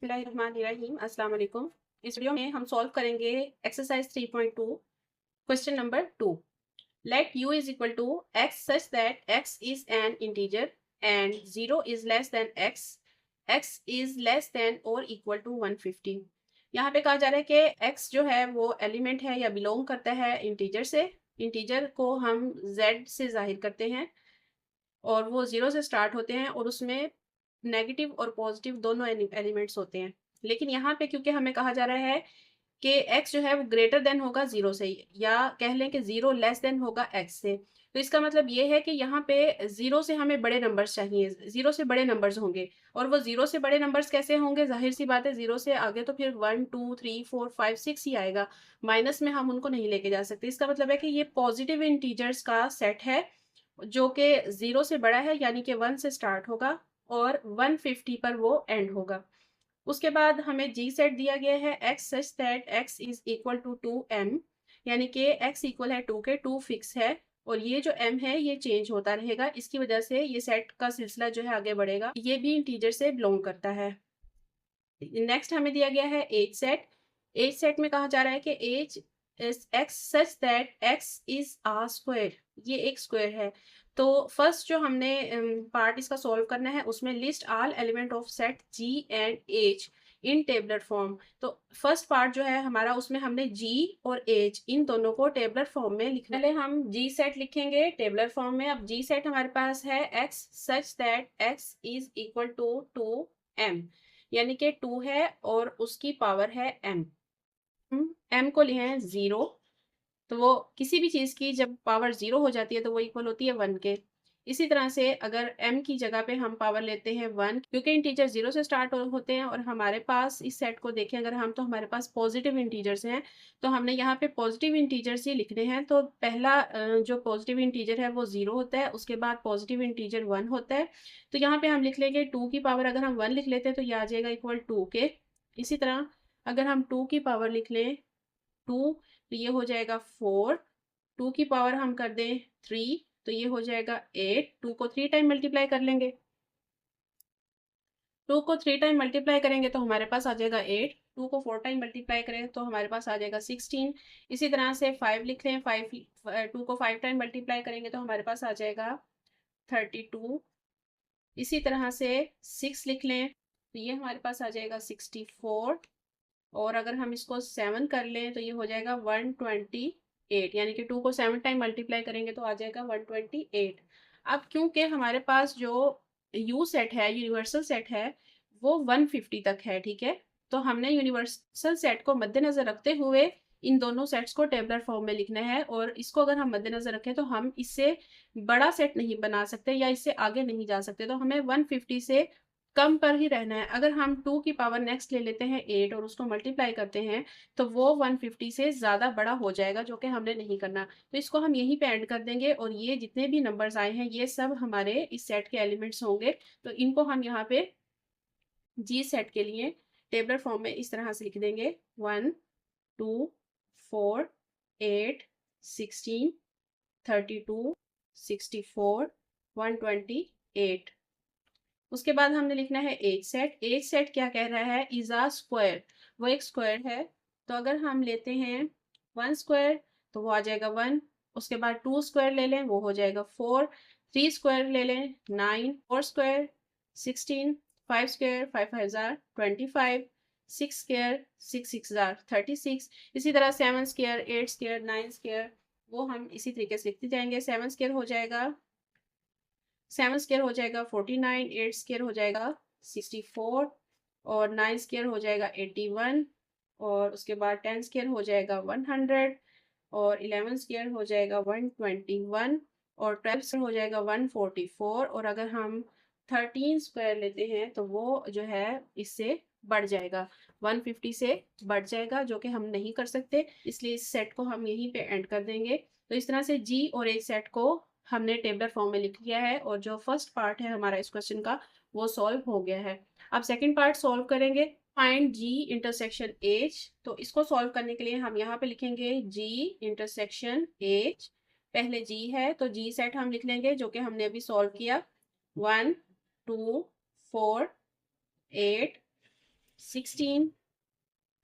बिस्मिल्लाहिर्रहमानिर्रहीम अस्सलाम वालेकुम। इस वीडियो में हम सॉल्व करेंगे exercise 3.2 question number 2। Let u is equal to x such that x is an integer and 0 is less than x is less than or equal to 150। यहाँ पे कहा जा रहा है कि x जो है वो एलिमेंट है या बिलोंग करता है इंटीजर से। इंटीजर को हम z से जाहिर करते हैं और वो 0 से स्टार्ट होते हैं और उसमें नेगेटिव और पॉजिटिव दोनों एलिमेंट्स होते हैं। लेकिन यहाँ पे क्योंकि हमें कहा जा रहा है कि x जो है वो ग्रेटर देन होगा 0 से, या कह लें कि 0 लेस देन होगा x से। तो इसका मतलब ये है कि यहाँ पे 0 से हमें बड़े नंबर्स चाहिए, 0 से बड़े नंबर्स होंगे। और वो 0 से बड़े नंबर्स कैसे होंगे? जाहिर सी बात है, 0 से आगे तो फिर 1 2 3 4 5 6 ही आएगा। माइनस में हम उनको नहीं लेके जा सकते। इसका मतलब है कि ये पॉजिटिव इंटीजर्स का सेट है जो कि 0 से बड़ा है, यानी कि 1 से स्टार्ट होगा और 150 पर वो एंड होगा। उसके बाद हमें जी सेट दिया गया है x such that x is equal to 2m, यानी कि x इक्वल है 2 के, 2 फिक्स है और ये जो m है ये चेंज होता रहेगा। इसकी वजह से ये सेट का सिलसिला जो है आगे बढ़ेगा। ये भी इंटीजर से बिलोंग करता है। नेक्स्ट हमें दिया गया है एज सेट। एज सेट में कहा जा रहा है कि H is x such that x is a square, ये एक स्क्वायर है। तो फर्स्ट जो हमने पार्ट इसका सॉल्व करना है उसमें list all element of set G and H in tabular form. तो फर्स्ट पार्ट जो है हमारा, उसमें हमने जी और एज इन दोनों को टेबलर फॉर्म में लिखना। पहले हम जी सेट लिखेंगे टेबलर फॉर्म में। अब जी सेट हमारे पास है x such that x is equal to 2m, यानी कि 2 है और उसकी पावर है m। m को लिए हैं 0। तो वो किसी भी चीज की जब पावर 0 हो जाती है तो वो इक्वल होती है 1 के। इसी तरह से अगर m की जगह पे हम पावर लेते हैं 1, क्योंकि इंटीजर 0 से स्टार्ट होते हैं और हमारे पास इस सेट को देखें अगर हम, तो हमारे पास पॉजिटिव इंटीजर्स हैं। तो हमने यहाँ पे पॉजिटिव इंटीजर्स ही लिखने हैं। तो पहला जो पॉजिटिव इंटीजर है वो 0 होता है, उसके बाद पॉजिटिव इंटीजर 1 होता है। तो यहाँ पे हम लिख लेंगे 2 की पावर, अगर हम 1 लिख लेते हैं तो ये आ जाएगा इक्वल 2 के। इसी तरह अगर हम 2 की पावर लिख लें 2, तो ये हो जाएगा 4। 2 की पावर हम कर दें 3, तो ये हो जाएगा 8। 2 को 3 टाइम मल्टीप्लाई कर लेंगे। 2 को 3 टाइम मल्टीप्लाई करेंगे तो हमारे पास आ जाएगा 8। 2 को 4 टाइम मल्टीप्लाई करें तो हमारे पास आ जाएगा 16। इसी तरह से 5 लिख लें, 2 को 5 टाइम मल्टीप्लाई करेंगे तो हमारे पास आ जाएगा 32। इसी तरह से 6 लिख लें तो ये हमारे पास आ जाएगा 64। और अगर हम इसको 7 कर लें तो ये हो जाएगा 128, यानी कि 2 को 7 टाइम मल्टीप्लाई करेंगे तो आ जाएगा 128। अब क्योंकि हमारे पास जो यू सेट है, यूनिवर्सल सेट है, वो 150 तक है, ठीक है। तो हमने यूनिवर्सल सेट को मद्देनजर रखते हुए इन दोनों सेट्स को टेबलर फॉर्म में लिखना है। और इसको अगर हम मद्देनजर रखें तो हम इससे बड़ा सेट नहीं बना सकते या इससे आगे नहीं जा सकते। तो हमें 150 से कम पर ही रहना है। अगर हम 2 की पावर नेक्स्ट ले लेते हैं 8 और उसको मल्टीप्लाई करते हैं तो वो 150 से ज़्यादा बड़ा हो जाएगा, जो कि हमने नहीं करना। तो इसको हम यहीं पे ऐड कर देंगे और ये जितने भी नंबर्स आए हैं ये सब हमारे इस सेट के एलिमेंट्स होंगे। तो इनको हम यहाँ पे जी सेट के लिए टेबलर फॉर्म में इस तरह से लिख देंगे 1 2 4 8 16 32 64 128। उसके बाद हमने लिखना है एज सेट। एज सेट क्या कह रहा है? इज आ स्क्वायर, वो एक स्क्वायर है। तो अगर हम लेते हैं 1 स्क्वायर तो वो आ जाएगा 1। उसके बाद 2 स्क्वायर ले लें, वो हो जाएगा 4। 3 स्क्वायर ले लें 9। 4 square 16। 5 square 5 5 jar 25। 6 square 6 6 jar 36। इसी तरह 7 स्क्वायर 8 स्क्वायर 9 स्क्वायर, वो हम इसी तरीके से लिखते जाएंगे। 7 स्क्वायर हो जाएगा 7 स्क्वायर हो जाएगा 49। 8 स्क्वायर हो जाएगा 64 और 9 स्क्वायर हो जाएगा 81 और उसके बाद 10 स्क्वायर हो जाएगा 100 और 11 स्क्वायर हो जाएगा 121 और 12 स्क्वायर हो जाएगा 144। और अगर हम 13 स्क्वायर लेते हैं तो वो जो है इससे बढ़ जाएगा, 150 से बढ़ जाएगा, जो कि हम नहीं कर सकते। इसलिए इस सेट को हम यहीं पे एंड कर देंगे। तो इस तरह से जी और एच सेट को हमने टेबलर फॉर्म में लिख लिया है और जो फर्स्ट पार्ट है हमारा इस क्वेश्चन का वो सॉल्व हो गया है। अब सेकंड पार्ट सॉल्व करेंगे। फाइंड जी इंटरसेक्शन एच। तो इसको सॉल्व करने के लिए हम यहाँ पे लिखेंगे जी इंटरसेक्शन एच। पहले जी है तो जी सेट हम लिख लेंगे जो कि हमने अभी सॉल्व किया। 1 2 4 8 16,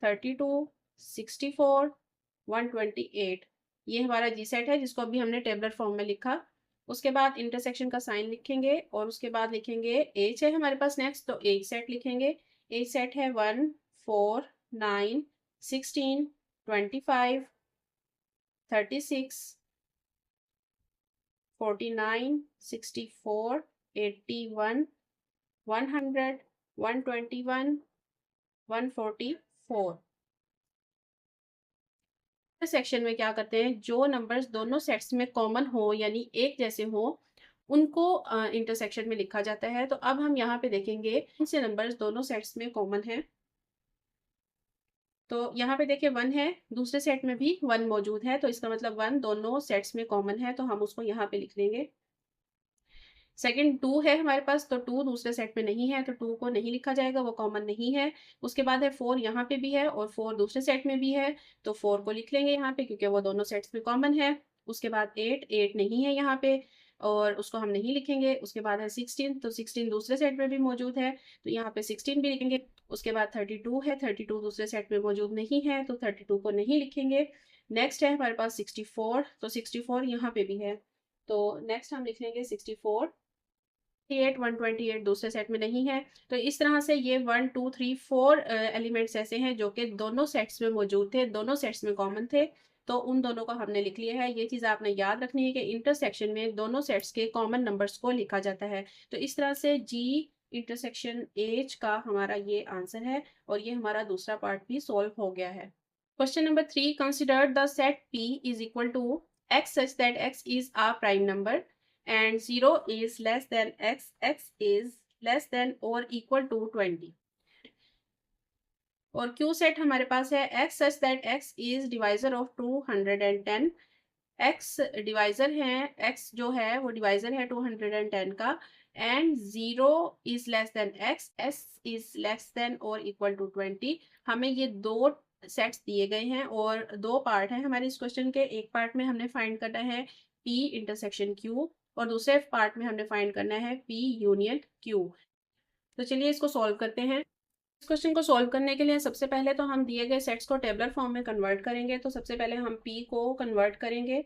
32, 64, 128। ये हमारा जी सेट है जिसको अभी हमने टेबलर फॉर्म में लिखा। उसके बाद इंटरसेक्शन का साइन लिखेंगे और उसके बाद लिखेंगे एज है हमारे पास नेक्स्ट, तो एज सेट लिखेंगे। एज सेट है 1, 4, 9, 16, 25, 36, 49, 64, 81, 100, 121, 144। सेक्शन में क्या करते हैं, जो नंबर्स दोनों सेट्स में कॉमन हो यानी एक जैसे हो उनको इंटरसेक्शन में लिखा जाता है। तो अब हम यहाँ पे देखेंगे कौन से नंबर्स दोनों सेट्स में कॉमन है। तो यहाँ पे देखिए 1 है, दूसरे सेट में भी 1 मौजूद है, तो इसका मतलब 1 दोनों सेट्स में कॉमन है, तो हम उसको यहाँ पे लिख लेंगे। सेकंड 2 है हमारे पास, तो 2 दूसरे सेट में नहीं है, तो 2 को नहीं लिखा जाएगा, वो कॉमन नहीं है। उसके बाद है 4, यहाँ पे भी है और 4 दूसरे सेट में भी है, तो 4 को लिख लेंगे यहाँ पे क्योंकि वो दोनों सेट्स में कॉमन है। उसके बाद 8 नहीं है यहाँ पे और उसको हम नहीं लिखेंगे। उसके बाद है 16, तो 16 दूसरे सेट में भी मौजूद है, तो यहाँ पे 16 भी लिखेंगे। उसके बाद 32 है, 32 दूसरे सेट में मौजूद नहीं है, तो 32 को नहीं लिखेंगे। नेक्स्ट है हमारे पास 64, तो 64 यहाँ पे भी है, तो नेक्स्ट हम लिख लेंगे 64। 128 दूसरे सेट में नहीं है, तो इस तरह से ये 1 2 3 4 एलिमेंट्स ऐसे हैं जो कि दोनों सेट्स में मौजूद थे, दोनों सेट्स में कॉमन थे, तो उन दोनों को हमने लिख लिया है। ये चीज़ आपने याद रखनी है कि इंटरसेक्शन में दोनों सेट्स के कॉमन नंबर्स को लिखा जाता है। तो इस तरह से जी इंटरसेक्शन एज का हमारा ये आंसर है और ये हमारा दूसरा पार्ट भी सॉल्व हो गया है। Question number 3, consider the set P is equal to x such that x is a prime number and 0 is less than x, x is less than or equal to 20। और Q set हमारे पास है x such that x is divisor of 210। x divisor है, x जो है वो divisor है 210 का, and 0 is less than x, s is less than or equal to 20। हमें ये दो सेट्स दिए गए हैं और दो पार्ट हैं हमारे इस क्वेश्चन के। एक पार्ट में हमने फाइंड करना है p इंटरसेक्शन q और दूसरे पार्ट में हमने फाइंड करना है p यूनियन q। तो चलिए इसको सॉल्व करते हैं। इस क्वेश्चन को सॉल्व करने के लिए सबसे पहले तो हम दिए गए सेट्स को टेबलर फॉर्म में कन्वर्ट करेंगे। तो सबसे पहले हम p को कन्वर्ट करेंगे।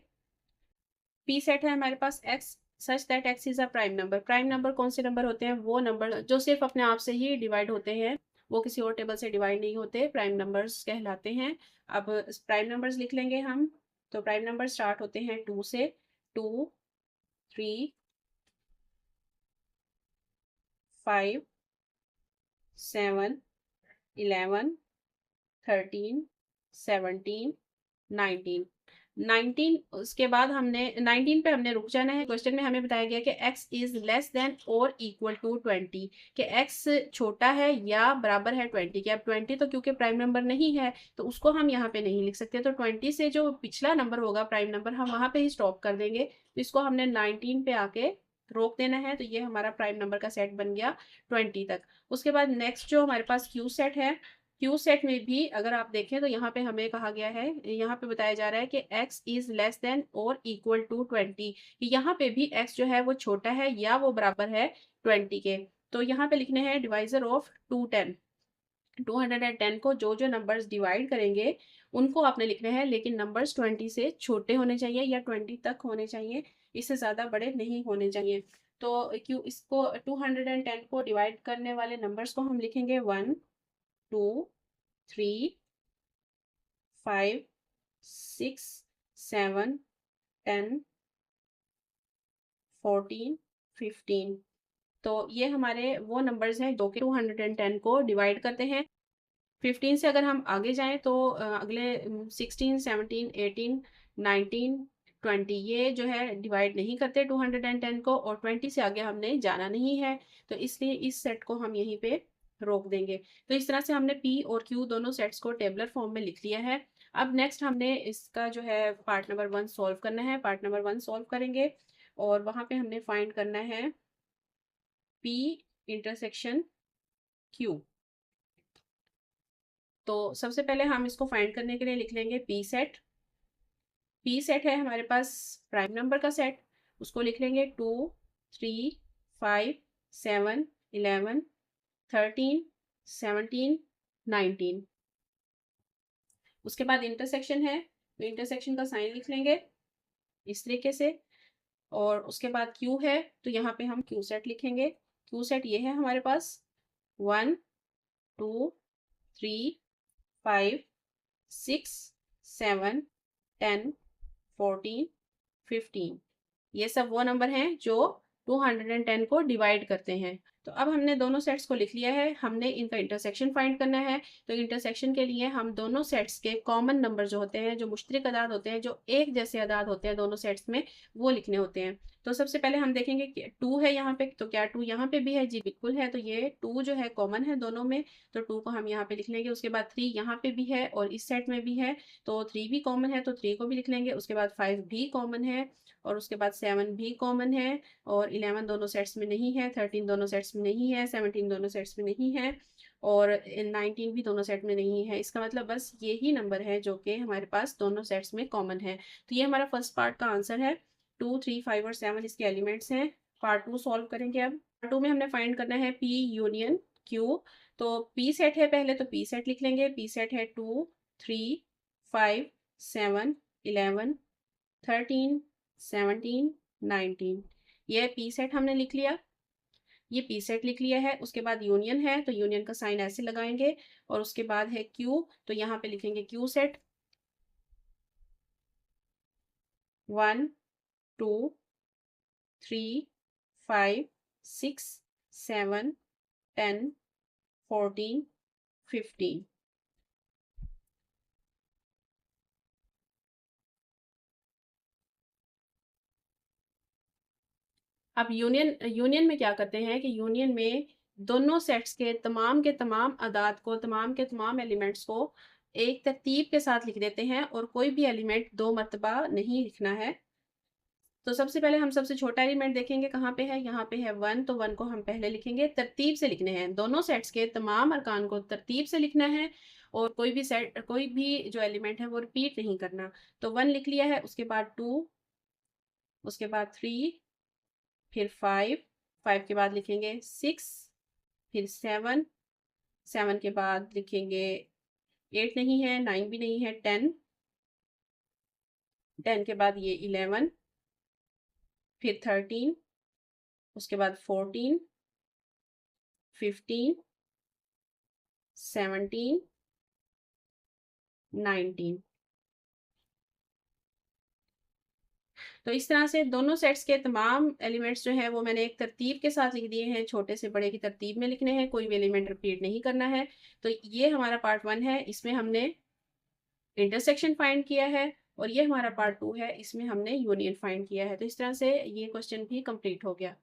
पी सेट है हमारे पास x such that x is a prime number. Prime number कौन से नंबर होते हैं, वो नंबर जो सिर्फ अपने आप से ही डिवाइड होते हैं, वो किसी और टेबल से डिवाइड नहीं होते, प्राइम नंबर्स कहलाते हैं। अब प्राइम नंबर्स लिख लेंगे हम। तो प्राइम नंबर स्टार्ट होते हैं 2 से। 2, 3, 5, 7, 11, 13, 17, 19। 19 उसके बाद हमने 19 पे हमने रुक जाना है। क्वेश्चन में हमें बताया गया कि x is less than or equal to 20, कि x छोटा है या बराबर है 20 के। अब 20 तो क्योंकि प्राइम नंबर नहीं है तो उसको हम यहाँ पे नहीं लिख सकते, तो 20 से जो पिछला नंबर होगा प्राइम नंबर हम वहाँ पे ही स्टॉप कर देंगे। तो इसको हमने 19 पे आके रोक देना है, तो ये हमारा प्राइम नंबर का सेट बन गया 20 तक। उसके बाद नेक्स्ट जो हमारे पास क्यू सेट है, क्यू सेट में भी अगर आप देखें तो यहाँ पे हमें कहा गया है, यहाँ पे बताया जा रहा है कि x is less than or equal to 20। यहाँ पे भी x जो है वो छोटा है या वो बराबर है 20 के। तो यहाँ पे लिखने हैं डिवाइजर ऑफ 210 को जो जो नंबर्स डिवाइड करेंगे उनको आपने लिखने हैं, लेकिन नंबर्स 20 से छोटे होने चाहिए या 20 तक होने चाहिए, इससे ज़्यादा बड़े नहीं होने चाहिए। तो क्यों इसको 210 को डिवाइड करने वाले नंबर्स को हम लिखेंगे 1, 2, 3, 5, 6, 7, 10, 14, 15। तो ये हमारे वो नंबर्स हैं जो कि 210 को डिवाइड करते हैं। 15 से अगर हम आगे जाएं तो अगले 16, 17, 18, 19, 20 ये जो है डिवाइड नहीं करते 210 को, और 20 से आगे हमने जाना नहीं है, तो इसलिए इस सेट को हम यहीं पे रोक देंगे। तो इस तरह से हमने P और Q दोनों सेट्स को टेबलर फॉर्म में लिख लिया है। अब नेक्स्ट हमने इसका जो है पार्ट नंबर 1 सॉल्व करना है। पार्ट नंबर 1 सॉल्व करेंगे और वहाँ पे हमने फाइंड करना है P इंटरसेक्शन Q। तो सबसे पहले हम इसको फाइंड करने के लिए लिख लेंगे P सेट। P सेट है हमारे पास प्राइम नंबर का सेट, उसको लिख लेंगे 2, 3, 5, 7, 11, 13, 17, 19। उसके बाद इंटरसेक्शन है, तो इंटरसेक्शन का साइन लिख लेंगे इस तरीके से। और उसके बाद क्यू है, तो यहाँ पे हम क्यू सेट लिखेंगे। क्यू सेट ये है हमारे पास 1 2 3 5 6 7 10 14 15। ये सब वो नंबर हैं जो 210 को डिवाइड करते हैं। तो अब हमने दोनों सेट्स को लिख लिया है, हमने इनका इंटरसेक्शन फाइंड करना है। तो इंटरसेक्शन के लिए हम दोनों सेट्स के कॉमन नंबर जो होते हैं, जो मुश्तरक अदाद होते हैं, जो एक जैसे अदाद होते हैं दोनों सेट्स में, वो लिखने होते हैं। तो सबसे पहले हम देखेंगे कि 2 है यहाँ पे, तो क्या 2 यहाँ पे भी है? जी बिल्कुल है। तो ये 2 जो है कॉमन है दोनों में, तो 2 को हम यहाँ पे लिख लेंगे। उसके बाद 3 यहाँ पे भी है और इस सेट में भी है, तो 3 भी कॉमन है, तो 3 को भी लिख लेंगे। उसके बाद 5 भी कॉमन है, और उसके बाद 7 भी कॉमन है, और 11 दोनों सेट्स में नहीं है, 13 दोनों सेट्स में नहीं है, 17 दोनों सेट्स में नहीं है, और 19 भी दोनों सेट में नहीं है। इसका मतलब बस ये ही नंबर है जो कि हमारे पास दोनों सेट्स में कॉमन है। तो ये हमारा फर्स्ट पार्ट का आंसर है। 2 3 5 और 7 इसके एलिमेंट्स हैं। पार्ट 2 सॉल्व करेंगे। अब पार्ट 2 में हमने फाइंड करना है पी यूनियन क्यू। तो पी सेट है पहले, तो पी सेट लिख लेंगे। पी सेट है 2 3 5 7 11 13 17 19। ये पी सेट हमने लिख लिया, ये पी सेट लिख लिया है। उसके बाद यूनियन है, तो यूनियन का साइन ऐसे लगाएंगे, और उसके बाद है क्यू, तो यहाँ पे लिखेंगे क्यू सेट 1 2 3 5 6 7 10 14 15। अब यूनियन यूनियन में क्या करते हैं कि यूनियन में दोनों सेट्स के तमाम अदाद को, तमाम के तमाम एलिमेंट्स को एक तरतीब के साथ लिख देते हैं, और कोई भी एलिमेंट 2 मरतबा नहीं लिखना है। तो सबसे पहले हम सबसे छोटा एलिमेंट देखेंगे कहाँ पे है, यहाँ पे है 1, तो 1 को हम पहले लिखेंगे। तरतीब से लिखने हैं, दोनों सेट्स के तमाम अरकान को तरतीब से लिखना है, और कोई भी जो एलिमेंट है वो रिपीट नहीं करना। तो 1 लिख लिया है। उसके बाद 2, उसके बाद 3, फिर 5, 5 के बाद लिखेंगे 6, फिर 7, 7 के बाद लिखेंगे 8 नहीं है, 9 भी नहीं है, 10, 10 के बाद ये 11, फिर 13, उसके बाद 14, 15, 17, 19। तो इस तरह से दोनों सेट्स के तमाम एलिमेंट्स जो हैं वो मैंने एक तरतीब के साथ लिख दिए हैं, छोटे से बड़े की तरतीब में लिखने हैं, कोई भी एलिमेंट रिपीट नहीं करना है। तो ये हमारा पार्ट 1 है, इसमें हमने इंटरसेक्शन फाइंड किया है, और ये हमारा पार्ट 2 है, इसमें हमने यूनियन फाइंड किया है। तो इस तरह से ये क्वेश्चन भी कंप्लीट हो गया।